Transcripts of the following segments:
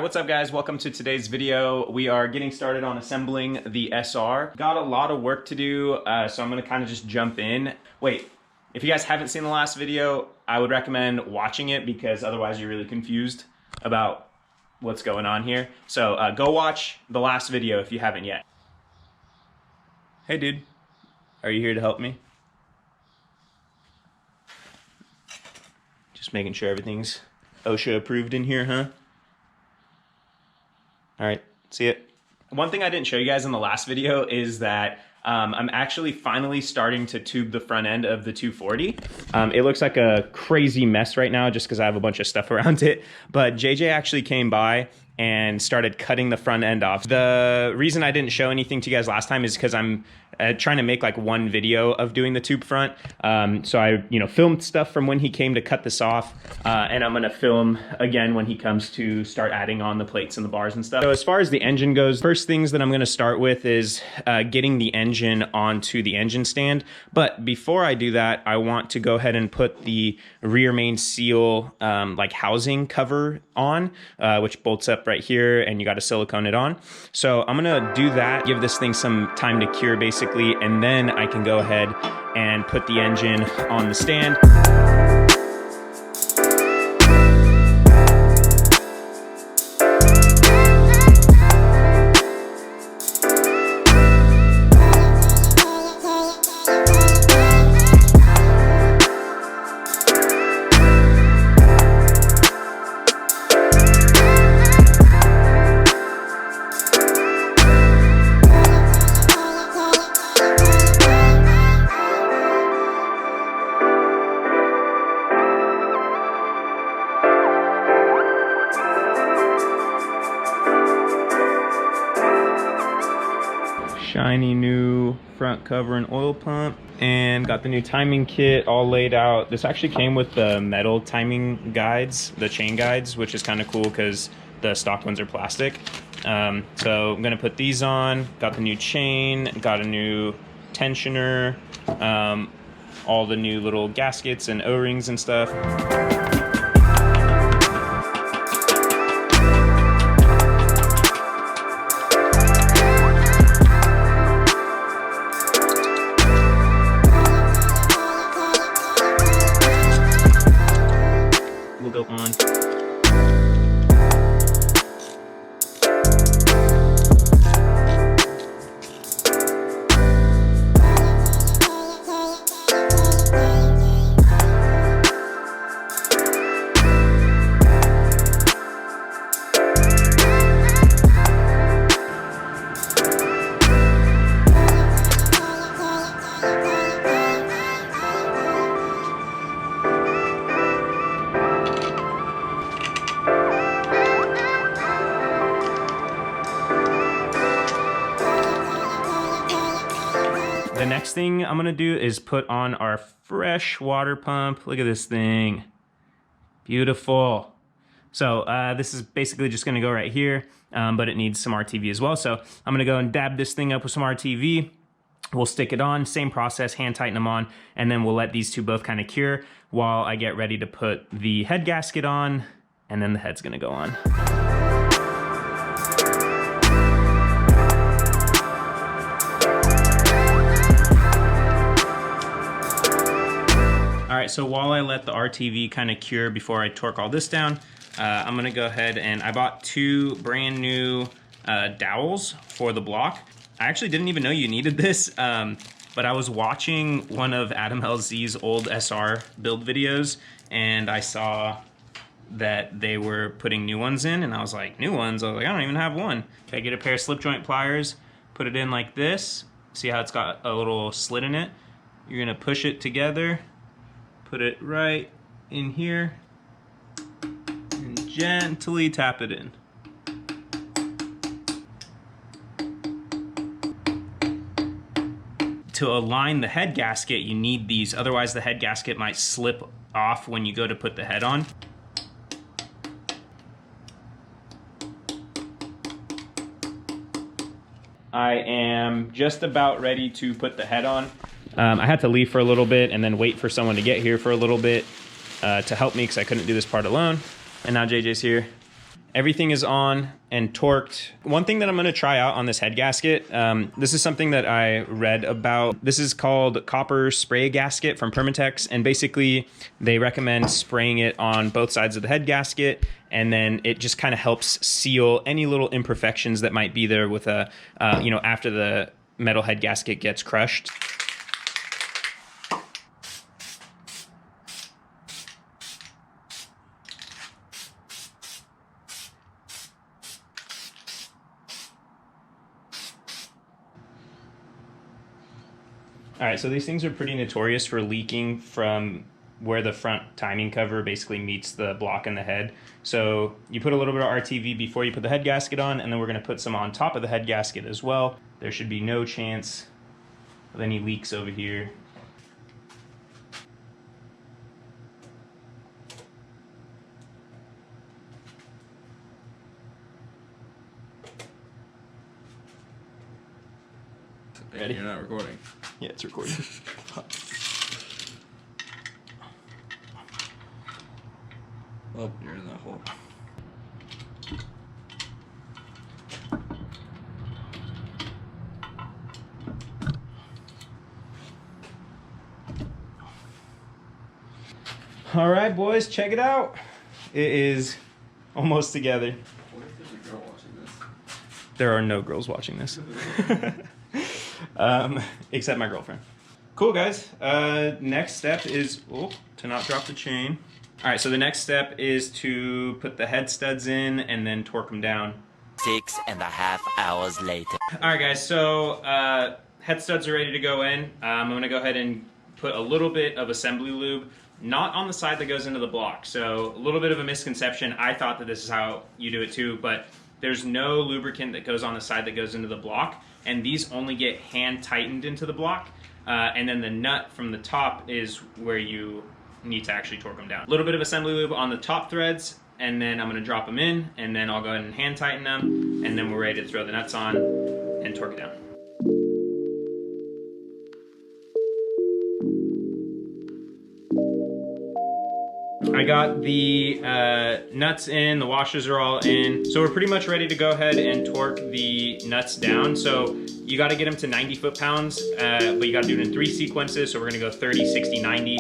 what's up guys? Welcome to today's video. We are getting started on assembling the SR. Got a lot of work to do, so I'm gonna kind of just jump in. Wait, if you guys haven't seen the last video, I would recommend watching it because otherwise you're really confused about what's going on here. So go watch the last video if you haven't yet. Hey dude, are you here to help me? Just making sure everything's OSHA approved in here, huh? All right, see it. One thing I didn't show you guys in the last video is that I'm actually finally starting to tube the front end of the 240. It looks like a crazy mess right now just because I have a bunch of stuff around it, but JJ actually came by and started cutting the front end off. The reason I didn't show anything to you guys last time is because I'm trying to make like one video of doing the tube front. So I filmed stuff from when he came to cut this off, and I'm gonna film again when he comes to start adding on the plates and the bars and stuff. So as far as the engine goes, first things that I'm gonna start with is getting the engine onto the engine stand. But before I do that, I want to go ahead and put the rear main seal like housing cover on, which bolts up right here, and you got to silicone it on. So I'm gonna do that, give this thing some time to cure basically, and then I can go ahead and put the engine on the stand. Shiny new front cover and oil pump, and got the new timing kit all laid out. This actually came with the metal timing guides, the chain guides, which is kind of cool because the stock ones are plastic. So I'm gonna put these on. Got the new chain, got a new tensioner, all the new little gaskets and O-rings and stuff. Go on. The next thing I'm gonna do is put on our fresh water pump. Look at this thing, beautiful. So this is basically just gonna go right here, but it needs some RTV as well. So I'm gonna go and dab this thing up with some RTV. We'll stick it on, same process, hand tighten them on, and then we'll let these two both kind of cure while I get ready to put the head gasket on, and then the head's gonna go on. All right, so while I let the RTV kind of cure before I torque all this down, I'm gonna go ahead and I bought two brand new dowels for the block. I actually didn't even know you needed this, but I was watching one of Adam LZ's old SR build videos, and I saw that they were putting new ones in, and I was like, new ones? I was like, I don't even have one. Okay, get a pair of slip joint pliers, put it in like this. See how it's got a little slit in it? You're gonna push it together, put it right in here, and gently tap it in. To align the head gasket, you need these, otherwise the head gasket might slip off when you go to put the head on. I am just about ready to put the head on. I had to leave for a little bit and then wait for someone to get here for a little bit to help me because I couldn't do this part alone. And now JJ's here. everything is on and torqued. One thing that I'm gonna try out on this head gasket, this is something that I read about. This is called copper spray gasket from Permatex, and basically they recommend spraying it on both sides of the head gasket, and then it just kind of helps seal any little imperfections that might be there with a, you know, after the metal head gasket gets crushed. All right, so these things are pretty notorious for leaking from where the front timing cover basically meets the block in the head. So you put a little bit of RTV before you put the head gasket on, and then we're gonna put some on top of the head gasket as well. There should be no chance of any leaks over here. Ready? You're not recording. Yeah, it's recording. Oh, you're in that hole. All right, boys, check it out. It is almost together. What if there's a girl watching this? There are no girls watching this. Except my girlfriend. Cool, guys. Next step is to not drop the chain. All right, so the next step is to put the head studs in and then torque them down. 6.5 hours later. All right, guys, so head studs are ready to go in. I'm gonna go ahead and put a little bit of assembly lube, not on the side that goes into the block. So a little bit of a misconception. I thought that this is how you do it too, but there's no lubricant that goes on the side that goes into the block, and these only get hand tightened into the block. And then the nut from the top is where you need to actually torque them down. A little bit of assembly lube on the top threads, and then I'm gonna drop them in, and then I'll go ahead and hand tighten them, and then we're ready to throw the nuts on and torque it down. I got the nuts in, the washers are all in. So we're pretty much ready to go ahead and torque the nuts down. So you gotta get them to 90 foot-pounds, but you gotta do it in 3 sequences. So we're gonna go 30, 60, 90.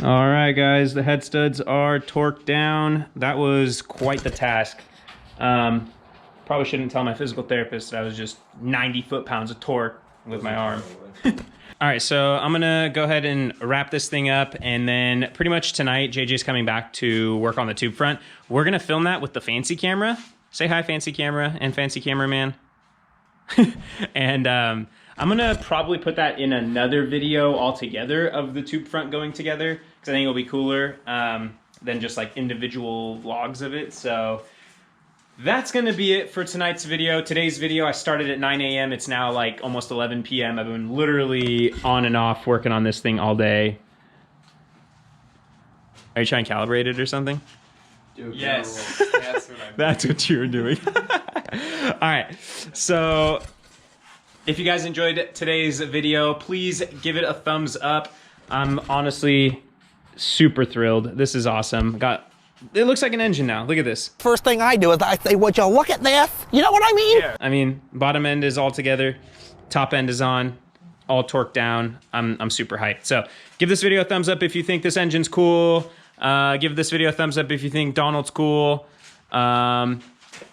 All right, guys, the head studs are torqued down. That was quite the task. Probably shouldn't tell my physical therapist that I was just 90 foot-pounds of torque with my arm. All right, so I'm gonna go ahead and wrap this thing up, and then pretty much tonight, JJ's coming back to work on the tube front. We're gonna film that with the fancy camera. Say hi, fancy camera and fancy cameraman. And I'm gonna probably put that in another video altogether of the tube front going together, because I think it'll be cooler than just like individual vlogs of it. So that's gonna be it for tonight's video. Today's video, I started at 9 a.m. It's now like almost 11 p.m. I've been literally on and off working on this thing all day. Are you trying to calibrate it or something? Yes. That's what I'm That's what you were doing. All right, so if you guys enjoyed today's video, please give it a thumbs up. I'm honestly super thrilled. This is awesome. Got it looks like an engine now. Look at this. First thing I do is I say, would you look at this? You know what I mean? Yeah. I mean, bottom end is all together, top end is on, all torqued down. I'm super hyped. So give this video a thumbs up if you think this engine's cool. Give this video a thumbs up if you think Donald's cool.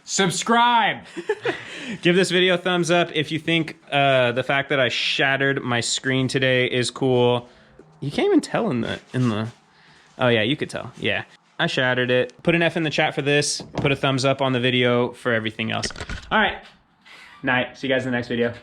Subscribe. Give this video a thumbs up if you think the fact that I shattered my screen today is cool. You can't even tell in the. Oh yeah, you could tell. Yeah, I shattered it. Put an F in the chat for this. Put a thumbs up on the video for everything else. All right. Night. See you guys in the next video.